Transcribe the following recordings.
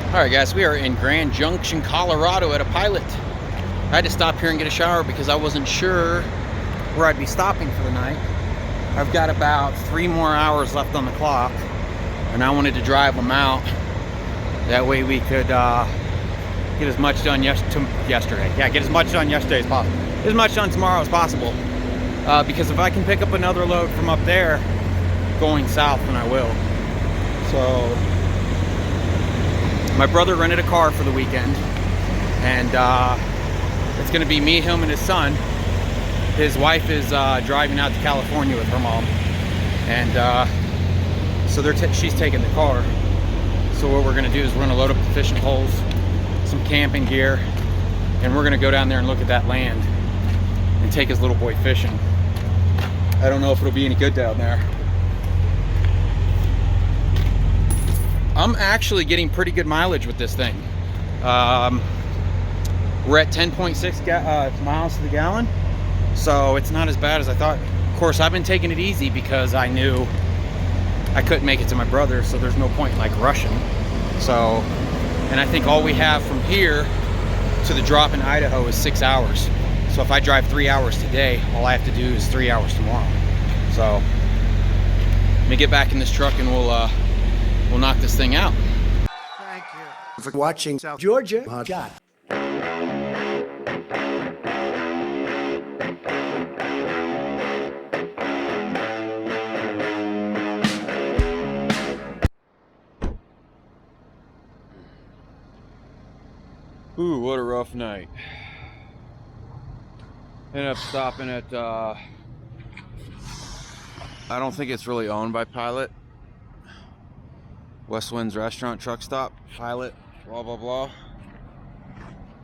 Alright guys, we are in Grand Junction, Colorado at a pilot. I had to stop here and get a shower because I wasn't sure where I'd be stopping for the night. I've got about 3 more hours left on the clock, and I wanted to drive them out. That way we could get as much done yesterday. Yeah, get as much done yesterday as possible. As much done tomorrow as possible. Because if I can pick up another load from up there going south, then I will. So my brother rented a car for the weekend, and it's going to be me, him, and his son. His wife is driving out to California with her mom, and so she's taking the car. So what we're going to do is we're going to load up the fishing poles, some camping gear, and we're going to go down there and look at that land and take his little boy fishing. I don't know if it'll be any good down there. I'm actually getting pretty good mileage with this thing. We're at 10.6 miles to the gallon, so it's not as bad as I thought. Of course, I've been taking it easy because I knew I couldn't make it to my brother, so there's no point in like rushing. So, and I think all we have from here to the drop in Idaho is 6 hours. So if I drive 3 hours today, all I have to do is 3 hours tomorrow. So let me get back in this truck and we'll knock this thing out. Thank you for watching South Georgia Hot. Ooh, what a rough night. Ended up stopping at, I don't think it's really owned by Pilot. West Wind's Restaurant Truck Stop, Pilot, blah, blah, blah.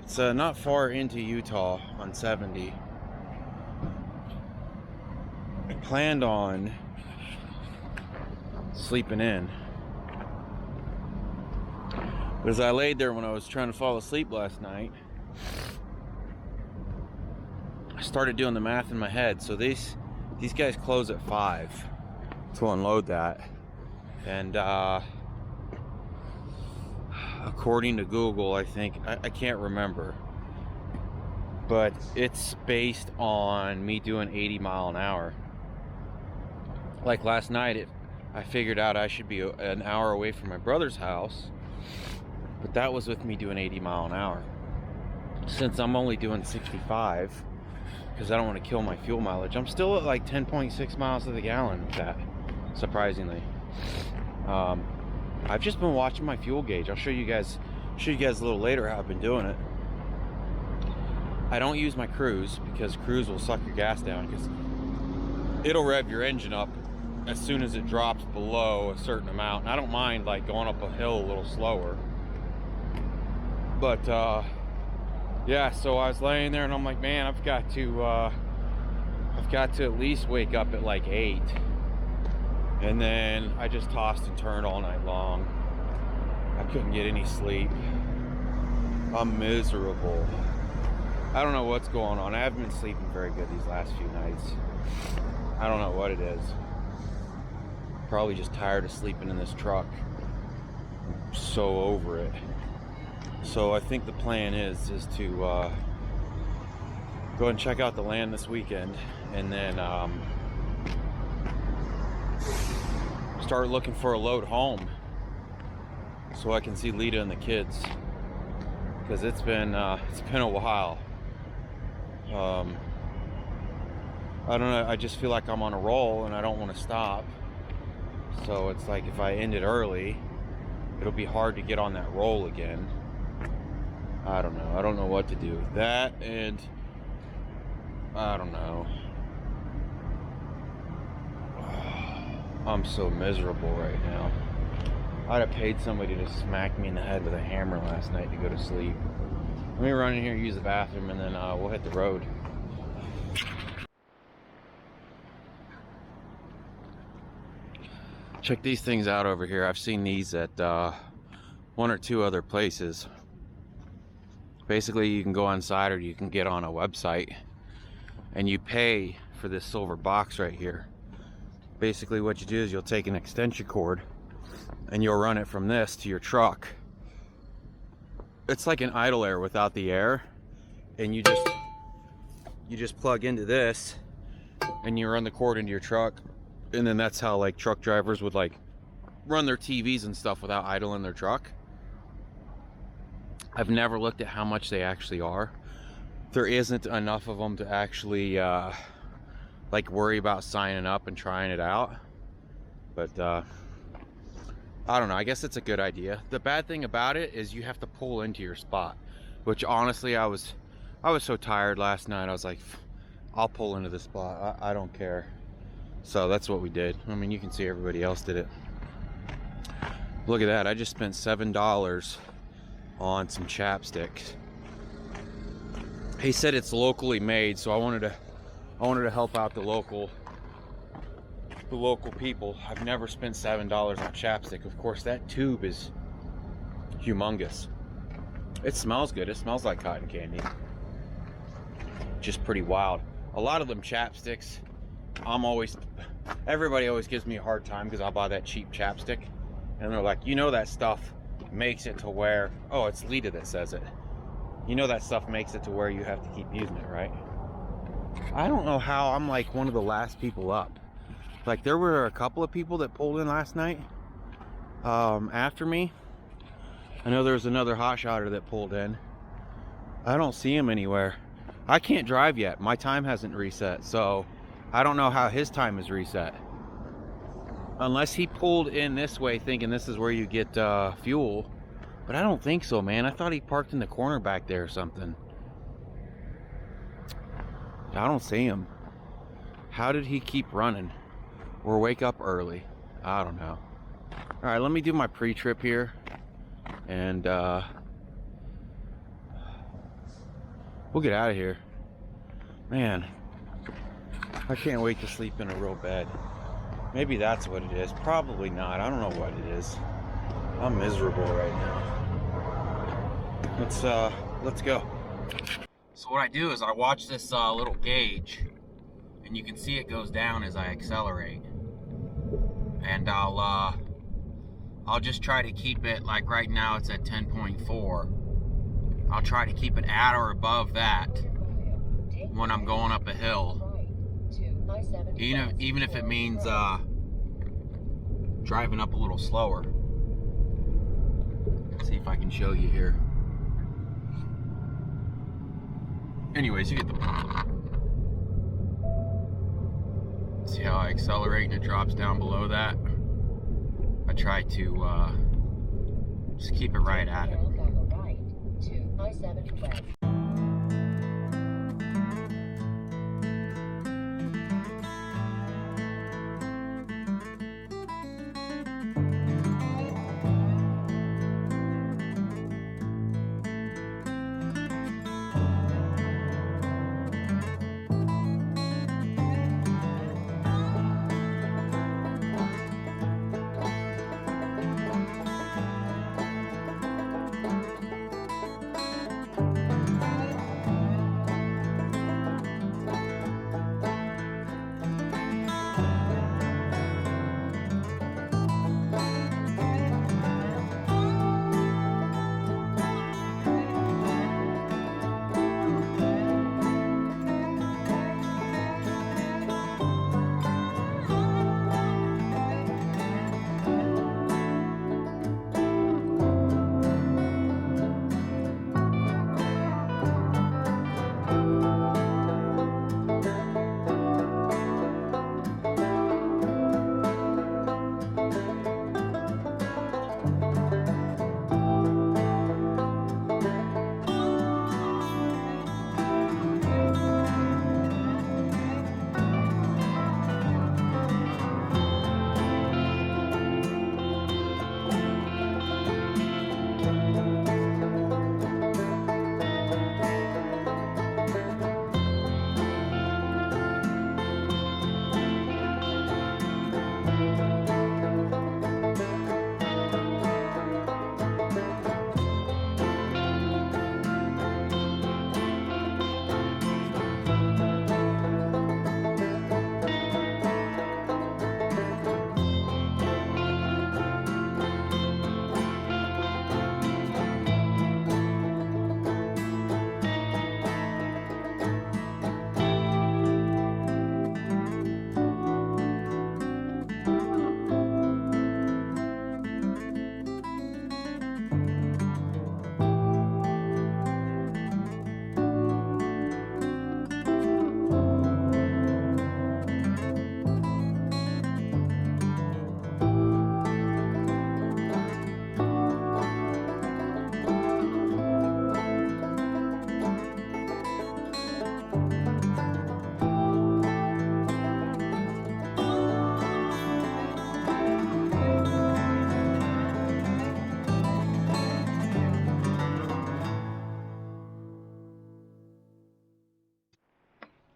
It's not far into Utah on 70. I planned on sleeping in. But as I laid there when I was trying to fall asleep last night, I started doing the math in my head. So these guys close at 5 to unload that. And according to Google, I think, I can't remember, but it's based on me doing 80 mile an hour. Like last night, I figured out I should be an hour away from my brother's house, but that was with me doing 80 mile an hour. Since I'm only doing 65, because I don't want to kill my fuel mileage, I'm still at like 10.6 miles to the gallon with that, surprisingly. I've just been watching my fuel gauge. I'll show you guys a little later how I've been doing it. I don't use my cruise because cruise will suck your gas down, because it'll rev your engine up as soon as it drops below a certain amount. And I don't mind like going up a hill a little slower. But yeah, so I was laying there and I'm like, man, I've got to at least wake up at like 8. And then I just tossed and turned all night long. I couldn't get any sleep. I'm miserable. I don't know what's going on. I haven't been sleeping very good these last few nights. I don't know what it is. Probably just tired of sleeping in this truck. I'm so over it. So I think the plan is to go and check out the land this weekend, and then start looking for a load home so I can see Lita and the kids, because it's been a while. I don't know, I just feel like I'm on a roll and I don't want to stop. So it's like if I end it early, it'll be hard to get on that roll again. I don't know what to do. That, and I don't know. I'm so miserable right now. I'd have paid somebody to smack me in the head with a hammer last night to go to sleep. Let me run in here, use the bathroom, and then we'll hit the road. Check these things out over here. I've seen these at 1 or 2 other places. Basically, you can go inside or you can get on a website and you pay for this silver box right here. Basically what you do is you'll take an extension cord and you'll run it from this to your truck, it's like an idle air without the air, and you just plug into this and you run the cord into your truck, and then that's how like truck drivers would like run their TVs and stuff without idling their truck. I've never looked at how much they actually are. There isn't enough of them to actually like worry about signing up and trying it out, but I don't know, I guess it's a good idea. The bad thing about it is you have to pull into your spot, which honestly I was so tired last night. I was like, I'll pull into the spot, I don't care. So that's what we did. I mean, you can see everybody else did it. Look at that, I just spent $7 on some chapsticks. He said it's locally made, so I wanted to help out the local people. I've never spent $7 on chapstick. Of course, that tube is humongous. It smells good. It smells like cotton candy. Just pretty wild. A lot of them chapsticks, everybody always gives me a hard time because I'll buy that cheap chapstick, and they're like, you know, that stuff makes it to where, oh, it's Lita that says it. You know, that stuff makes it to where you have to keep using it, right? I don't know how I'm like one of the last people up. Like, there were a couple of people that pulled in last night after me. I know there was another hot shotter that pulled in. I don't see him anywhere. I can't drive yet. My time hasn't reset, so I don't know how his time is reset. Unless he pulled in this way thinking this is where you get fuel. But I don't think so, man. I thought he parked in the corner back there or something. I don't see him. How did he keep running? Or wake up early? I don't know. Alright, let me do my pre-trip here. And we'll get out of here. Man, I can't wait to sleep in a real bed. Maybe that's what it is. Probably not. I don't know what it is. I'm miserable right now. Let's go. So what I do is I watch this little gauge, and you can see it goes down as I accelerate. And I'll just try to keep it, like right now it's at 10.4. I'll try to keep it at or above that when I'm going up a hill. Even if it means driving up a little slower. Let's see if I can show you here. Anyways, you get the point. See how I accelerate and it drops down below that? I try to just keep it right at it.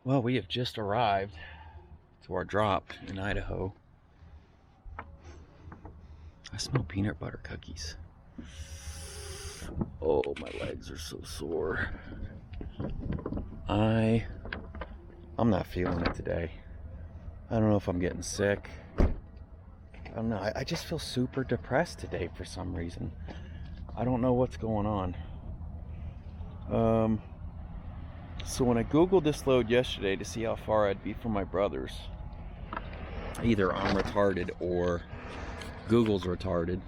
Well, we have just arrived to our drop in Idaho. I smell peanut butter cookies. Oh, my legs are so sore. I'm not feeling it today. I don't know if I'm getting sick. I don't know. I just feel super depressed today for some reason. I don't know what's going on. So when I Googled this load yesterday to see how far I'd be from my brother's, either I'm retarded or Google's retarded,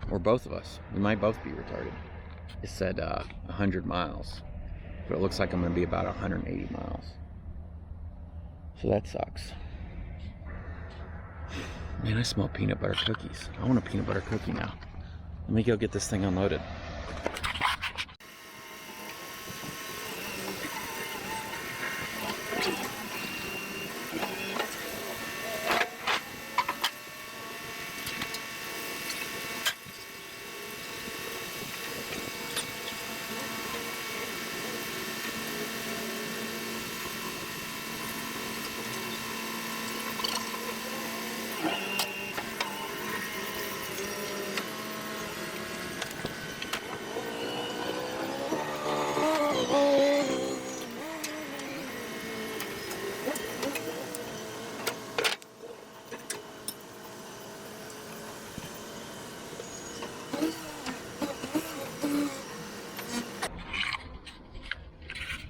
or both of us. We might both be retarded. It said 100 miles, but it looks like I'm going to be about 180 miles. So that sucks. Man, I smell peanut butter cookies. I want a peanut butter cookie now. Let me go get this thing unloaded.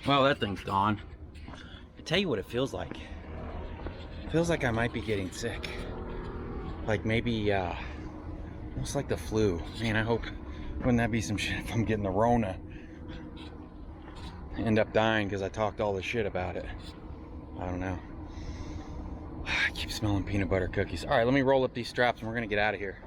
Well, that thing's gone. I tell you what it feels like. It feels like I might be getting sick. Like maybe, almost like the flu. Man, I hope, wouldn't that be some shit if I'm getting the Rona? End up dying because I talked all this shit about it. I don't know. I keep smelling peanut butter cookies. All right, let me roll up these straps and we're gonna get out of here.